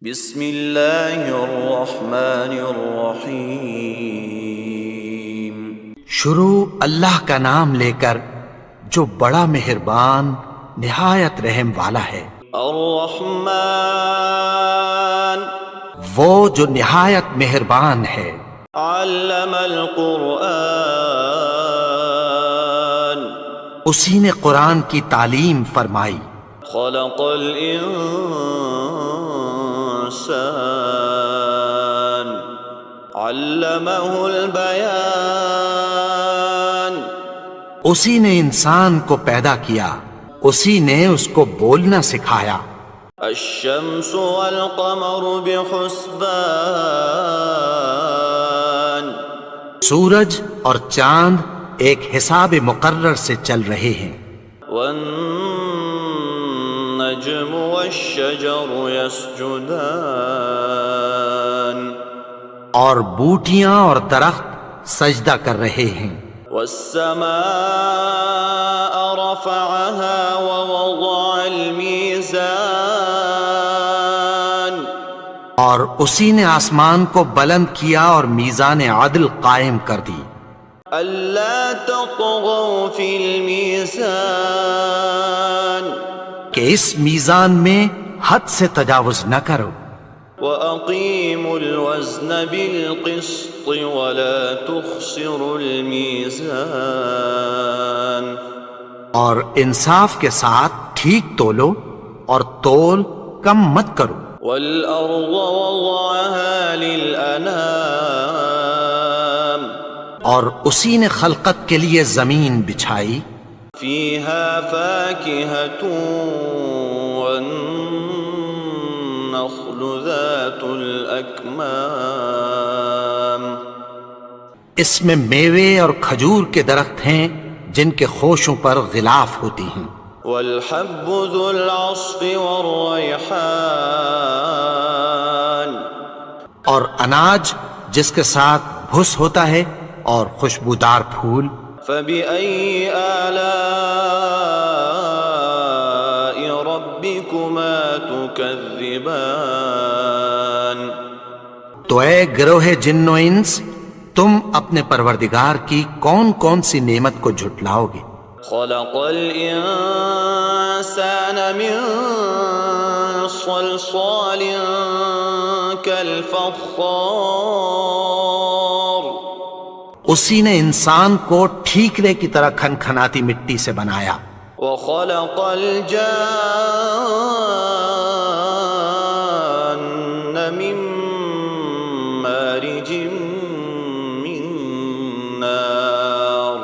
بسم اللہ الرحمن الرحیم۔ شروع اللہ کا نام لے کر جو بڑا مہربان نہایت رحم والا ہے۔ الرحمن وہ جو نہایت مہربان ہے۔ علم القرآن اسی نے قرآن کی تعلیم فرمائی۔ خلق الانسان علمہ البیان اسی نے انسان کو پیدا کیا، اسی نے اس کو بولنا سکھایا۔ الشمس والقمر بحسبان سورج اور چاند ایک حساب مقرر سے چل رہے ہیں۔ والنجم والشجر يسجدان اور بوٹیاں اور درخت سجدہ کر رہے ہیں۔ والسماء رفعها ووضع الميزان اور اسی نے آسمان کو بلند کیا اور میزان عدل قائم کر دی۔ ألا تطغوا في الميزان کہ اس میزان میں حد سے تجاوز نہ کرو۔ وَأَقِيمُوا الْوَزْنَ بِالْقِسْطِ وَلَا تُخْسِرُوا الْمِيزَانَ اور انصاف کے ساتھ ٹھیک تولو اور تول کم مت کرو۔ وَالْأَرْضَ وَضَعَهَا لِلْأَنَامِ اور اسی نے خلقت کے لیے زمین بچھائی۔ فِيهَا فَاكِهَةٌ وَالنَّخْلُ ذَاتُ الْأَكْمَامِ اس میں میوے اور کھجور کے درخت ہیں جن کے خوشوں پر غلاف ہوتی ہیں۔ وَالْحَبُّ ذُو الْعَصْفِ وَالرَّيْحَانِ اور اناج جس کے ساتھ بھس ہوتا ہے اور خوشبودار پھول۔ فَبِأَيِّ آلَاءِ رَبِّكُمَا تُكَذِّبَانِ تو اے گروہ جن و انس، تم اپنے پروردگار کی کون کون سی نعمت کو جھٹلاؤ گے؟ خَلَقَ الْإِنسَانَ مِنْ صَلْصَالٍ كَالْفَخَّارِ اسی نے انسان کو ٹھیکرے کی طرح کھنکھناتی مٹی سے بنایا۔ وَخَلَقَ الْجَانَّ مِن مَّارِجٍ مِّن نَّارٍ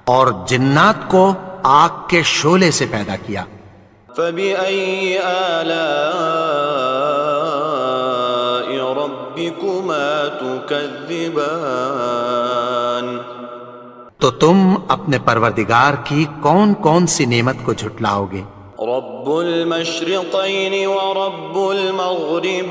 اور جنات کو آگ کے شعلے سے پیدا کیا۔ فَبِأَيِّ آلَاءِ رَبِّكُمَا تُكَذِّبَانِ تو تم اپنے پروردگار کی کون کون سی نعمت کو جھٹلاؤ گے؟ رب المشرقین ورب المغربین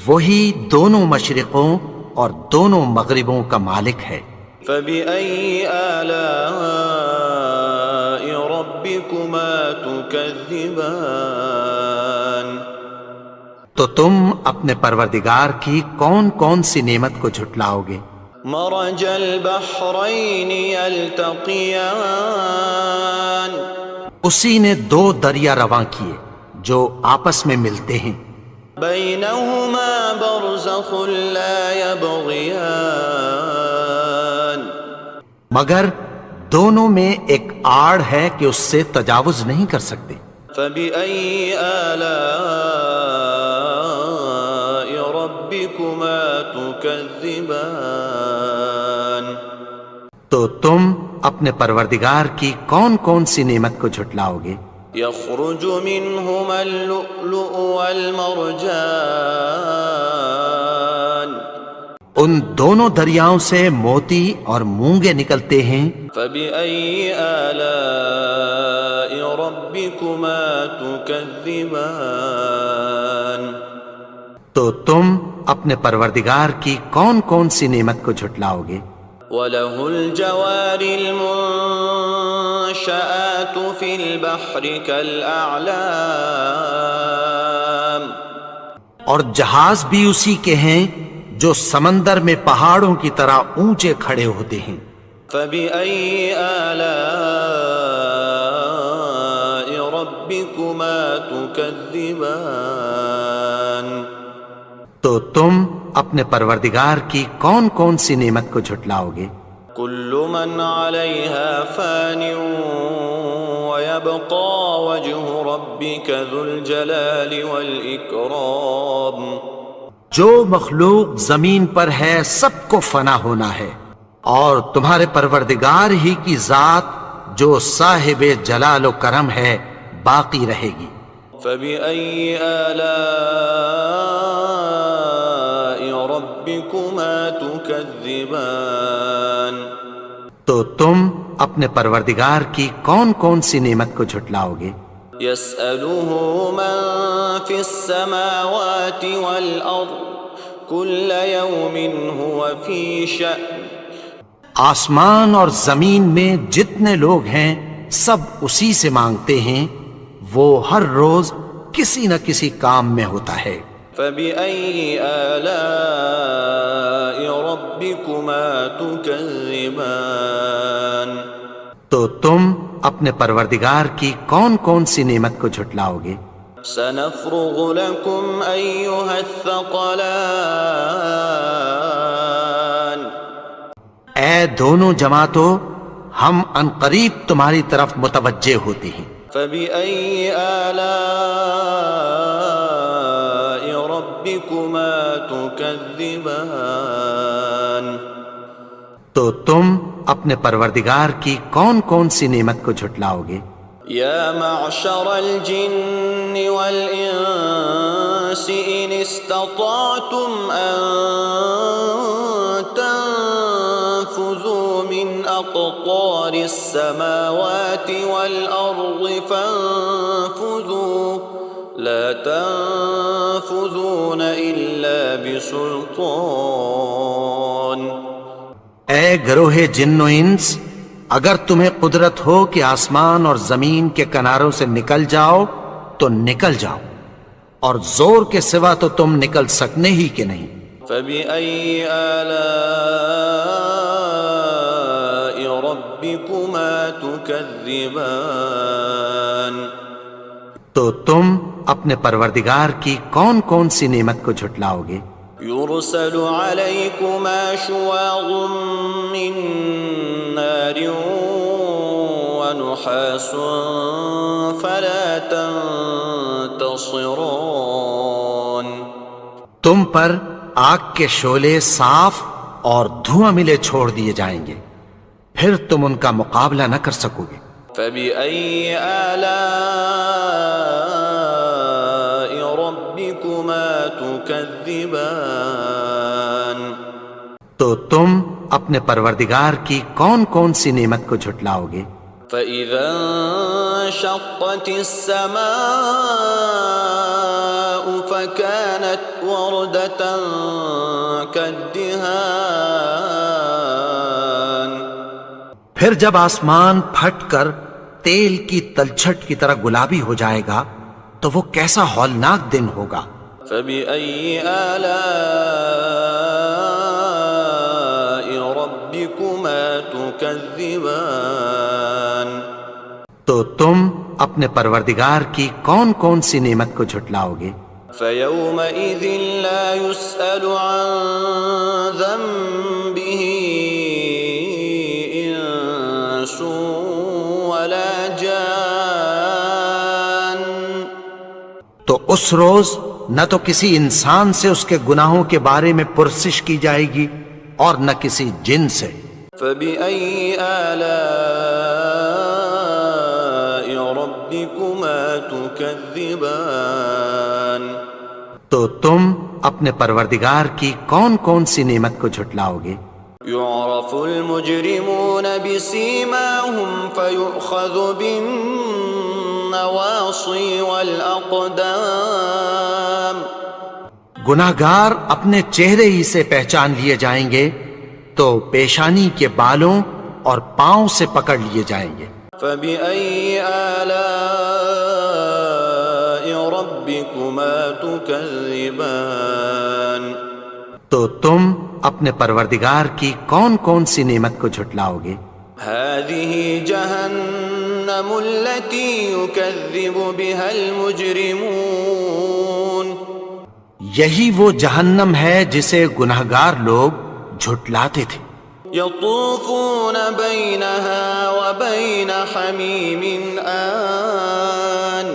وہی دونوں مشرقوں اور دونوں مغربوں کا مالک ہے۔ فبأي آلاء ربكما تكذبان تو تم اپنے پروردگار کی کون کون سی نعمت کو جھٹلاؤ گے؟ مرج البحرین یلتقیان اسی نے دو دریا رواں کیے جو آپس میں ملتے ہیں۔ بینہما برزخ لا یبغیان مگر دونوں میں ایک آڑ ہے کہ اس سے تجاوز نہیں کر سکتے۔ فبأي آلاء ربكما تكذبان تو تم اپنے پروردگار کی کون کون سی نعمت کو جھٹلاؤ گے؟ يخرج منهما اللؤلؤ والمرجان ان دونوں دریاؤں سے موتی اور مونگے نکلتے ہیں۔ فبأي آلاء ربكما تكذبان تو تم اپنے پروردگار کی کون کون سی نعمت کو جھٹلاؤ گے؟ وَلَهُ الْجَوَارِ الْمُنشَآتُ فِي الْبَحْرِ كَالْأَعْلَامِ اور جہاز بھی اسی کے ہیں جو سمندر میں پہاڑوں کی طرح اونچے کھڑے ہوتے ہیں۔ فبأي آلاء ربكما تكذبان؟ تو تم اپنے پروردگار کی کون کون سی نعمت کو جھٹلاؤ گے؟ كل من عليها فان ويبقى وجه ربك ذو الجلال والإكرام۔ جو مخلوق زمین پر ہے سب کو فنا ہونا ہے، اور تمہارے پروردگار ہی کی ذات جو صاحب جلال و کرم ہے باقی رہے گی۔ فبأي آلاء ربكما تكذبان؟ تو تم اپنے پروردگار کی کون کون سی نعمت کو جھٹلاؤ گے؟ يسأله من في السماوات والأرض كل يوم هو في شأن۔ آسمان اور زمین میں جتنے لوگ ہیں سب اسی سے مانگتے ہیں، وہ ہر روز کسی نہ کسی کام میں ہوتا ہے۔ فبأي آلاء ربكما تكذبان؟ تو تم اپنے پروردگار کی کون کون سی نعمت کو جھٹلاؤ گے؟ سنفرغ لكم أيها الثقلان۔ اے دونوں جماعتوں، ہم ان قریب تمہاری طرف متوجہ ہوتے ہیں۔ فبأي آلاء ربكما تكذبان؟ تو تم اپنے پروردگار کی کون کون سی نعمت کو جھٹلاؤ گے؟ يا معشر الجن والإنس إن استطعتم أن تنفذوا من أقطار السماوات والأرض فانفذوا لا تنفذون إلا بسلطان۔ اے گروہ جن و انس، اگر تمہیں قدرت ہو کہ آسمان اور زمین کے کناروں سے نکل جاؤ تو نکل جاؤ، اور زور کے سوا تو تم نکل سکنے ہی کہ نہیں۔ فبأي آلاء ربكما تكذبان؟ تو تم اپنے پروردگار کی کون کون سی نعمت کو جھٹلاؤ گے؟ يرسل عليكما شواظ من نار ونحاس فلا تنتصران۔ تم پر آگ کے شعلے صاف اور دھواں ملے چھوڑ دیے جائیں گے، پھر تم ان کا مقابلہ نہ کر سکو گے۔ فبأي آلاء ربكما تكذبان؟ تو تم اپنے پروردگار کی کون کون سی نعمت کو جھٹلاؤ گے؟ فإذا انشقت السماء فكانت وردة كالدهان۔ پھر جب آسمان پھٹ کر تیل کی تلچھٹ کی طرح گلابی ہو جائے گا تو وہ کیسا ہولناک دن ہوگا۔ فبأي آلاء ربكما تكذبان؟ تو تم اپنے پروردگار کی کون کون سی نعمت کو جھٹلاؤ گے؟ فيومئذ لا يسأل عن ذنبه إنس ولا جان۔ تو اس روز نہ تو کسی انسان سے اس کے گناہوں کے بارے میں پرسش کی جائے گی اور نہ کسی جن سے۔ فبأي آلاء ربكما تكذبان؟ تو تم اپنے پروردگار کی کون کون سی نعمت کو جھٹلاؤ گے؟ يعرف المجرمون بسيماهم فيؤخذ بالنواصي والأقدام۔ گناہگار اپنے چہرے ہی سے پہچان لیے جائیں گے تو پیشانی کے بالوں اور پاؤں سے پکڑ لیے جائیں گے۔ فبأي آلاء ربكما ربكما تكذبان تو تم اپنے پروردگار کی کون کون سی نعمت کو جھٹلاؤ گے؟ هذه جهنم التي يكذب بها المجرمون یہی وہ جہنم ہے جسے گنہگار لوگ جھٹلاتے تھے۔ يطوفون بينها وبين حميم آن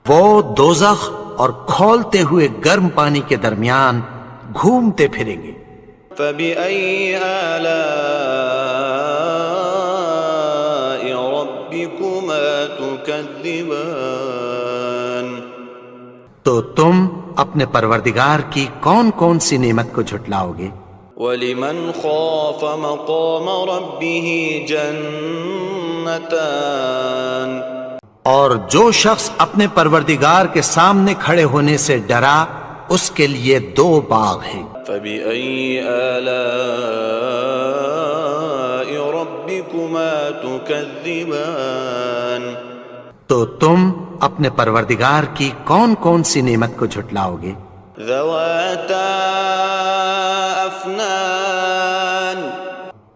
وہ دوزخ اور کھولتے ہوئے گرم پانی کے درمیان گھومتے پھریں گے۔ فبأي آلاء ربكما تكذبان تو تم اپنے پروردگار کی کون کون سی نعمت کو جھٹلاؤ گے؟ ولمن خاف مقام ربه جنتان اور جو شخص اپنے پروردگار کے سامنے کھڑے ہونے سے ڈرا اس کے لیے دو باغ ہیں۔ فبأي آلاء ربكما تكذبان تو تم اپنے پروردگار کی کون کون سی نعمت کو جھٹلاؤ گے؟ ذواتا افنان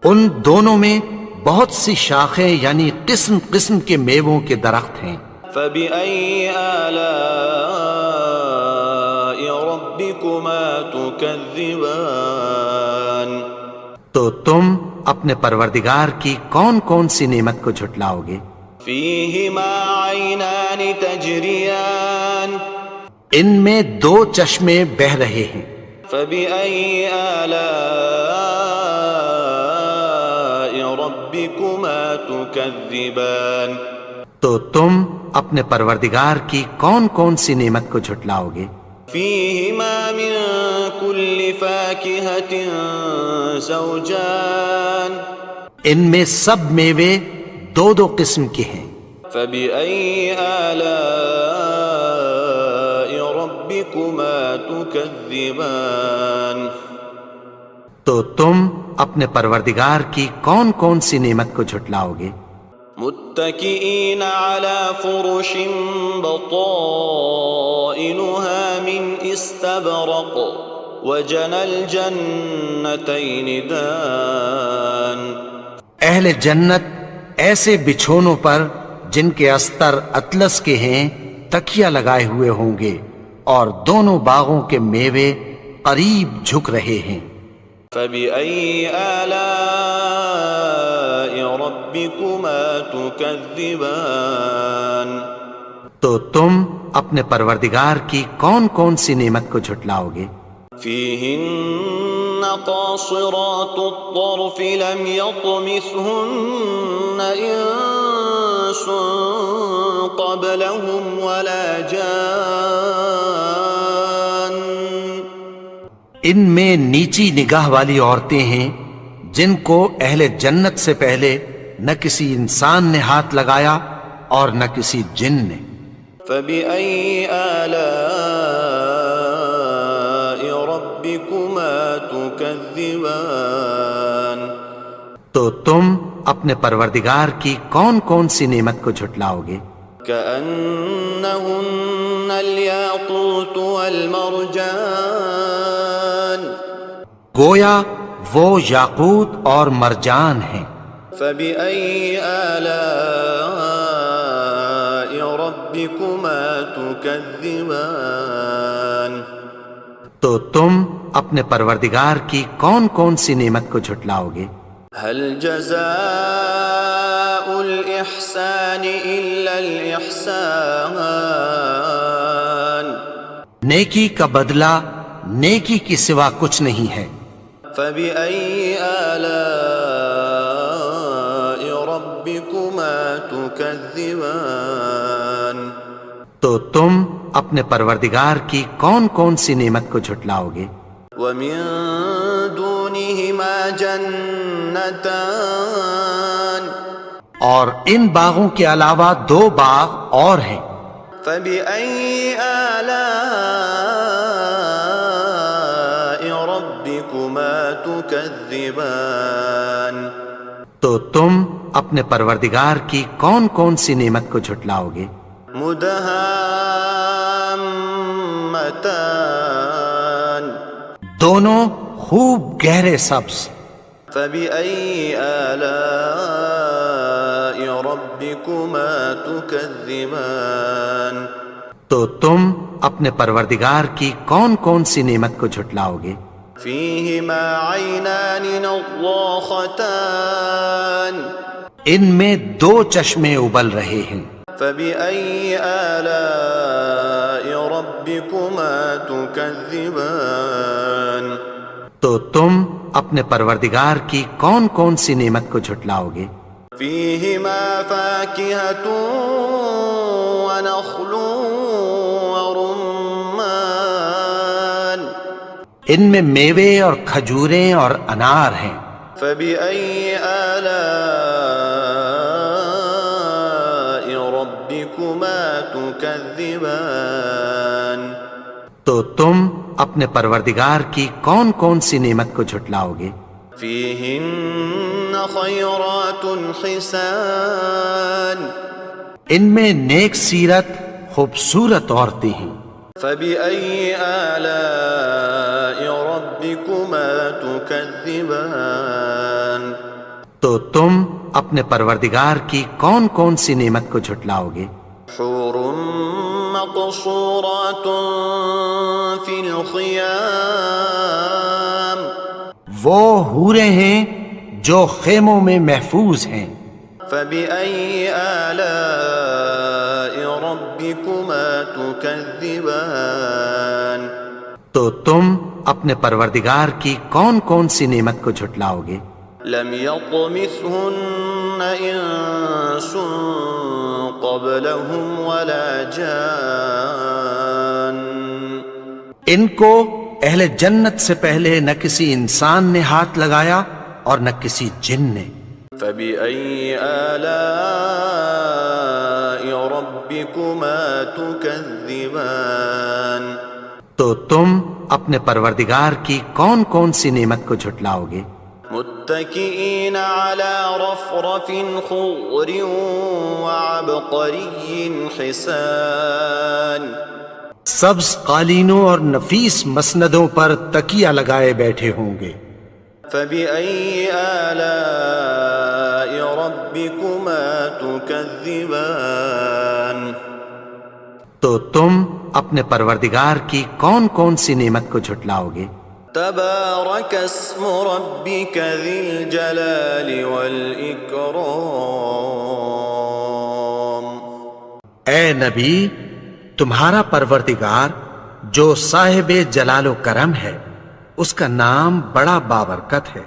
ان دونوں میں بہت سی شاخیں یعنی قسم قسم کے میووں کے درخت ہیں۔ فبأي آلاء ربكما تكذبان تو تم اپنے پروردگار کی کون کون سی نعمت کو جھٹلاؤ گے؟ فيهما عينان تجريان ان میں دو چشمے بہہ رہے ہیں۔ فبأي آلاء ربكما تكذبان تو تم اپنے پروردگار کی کون کون سی نعمت کو جھٹلاؤ گے؟ فيهما من كل فاكهة زوجان ان میں سب میوے دو دو قسم کے ہیں۔ فبأي آلاء ربكما تكذبان تو تم اپنے پروردگار کی کون کون سی نعمت کو جھٹلاؤ گے؟ متكئين على فرش بطائنها من استبرق وجنى الجنتين دان اہل جنت ایسے بچھونوں پر جن کے استر اطلس کے ہیں تکیہ لگائے ہوئے ہوں گے اور دونوں باغوں کے میوے قریب جھک رہے ہیں۔ فبأي آلاء ربكما تكذبان تو تم اپنے پروردگار کی کون کون سی نعمت کو جھٹلاؤ گے؟ فيهن قاصرات الطرف لم يطمثهن إنس قبلهم ولا جان ان میں نیچی نگاہ والی عورتیں ہیں جن کو اہل جنت سے پہلے نہ کسی انسان نے ہاتھ لگایا اور نہ کسی جن نے۔ فبأي آلاء ربكما تكذبان تو تم اپنے پروردگار کی کون کون سی نعمت کو جھٹلاؤ گے؟ كأنهن الياقوت والمرجان گویا وہ یاقوت اور مرجان ہیں۔ فبأي آلاء ربكما تكذبان تو تم اپنے پروردگار کی کون کون سی نعمت کو جھٹلاؤ گے؟ هل جزاء الإحسان إلا الإحسان نیکی کا بدلہ نیکی کی سوا کچھ نہیں ہے۔ فبأي آلاء ربكما تكذبان تو تم اپنے پروردگار کی کون کون سی نعمت کو جھٹلاؤ گے؟ ومن دونهما جنتان اور ان باغوں کے علاوہ دو باغ اور ہیں۔ فبأي آلاء ربكما تكذبان تو تم اپنے پروردگار کی کون کون سی نعمت کو جھٹلاؤ گے؟ مدهامتان حمرتان دونوں خوب گہرے سبز. فبأي آلاء ربكما تكذبان تو تم اپنے پروردگار کی کون کون سی نعمت کو جھٹلاؤ گے؟ فيهما عينان نضاختان ان میں دو چشمے ابل رہے ہیں. فبأي آلاء ربكما تكذبان تو تم اپنے پروردگار کی کون کون سی نعمت کو جھٹلاؤ گے؟ فيهما فاكهة ونخل ورمان ان میں میوے اور کھجوریں اور انار ہیں. فبأي آلاء ربكما تكذبان تو تم اپنے پروردگار کی کون کون سی نعمت کو جھٹلاؤ گے؟ فيهن خيرات حسان ان میں نیک سیرت خوبصورت عورتیں ہیں. فبأي آلاء ربكما تكذبان تو تم اپنے پروردگار کی کون کون سی نعمت کو جھٹلاؤ گے؟ حور مقصورات في الخيام وہ حوریں ہیں جو خیموں میں محفوظ ہیں. فبأي آلاء ربكما تكذبان تو تم اپنے پروردگار کی کون کون سی نعمت کو جھٹلاؤ گے؟ لم يطمثهن انس قبلهم ولا جان ان کو اہل جنت سے پہلے نہ کسی انسان نے ہاتھ لگایا اور نہ کسی جن نے. فبأي آلاء ربكما تكذبان تو تم اپنے پروردگار کی کون کون سی نعمت کو جھٹلاؤ گے؟ متكئين على رفرف خضر وعبقري حسان سبز قالینوں اور نفیس مسندوں پر تکیہ لگائے بیٹھے ہوں گے. فبأي آلاء ربكما تكذبان تو تم اپنے پروردگار کی کون کون سی نعمت کو جھٹلاؤ گے؟ تبارك اسم ربك ذي الجلال والإكرام اے نبی، تمہارا پروردگار جو صاحب جلال و کرم ہے، اس کا نام بڑا بابرکت ہے.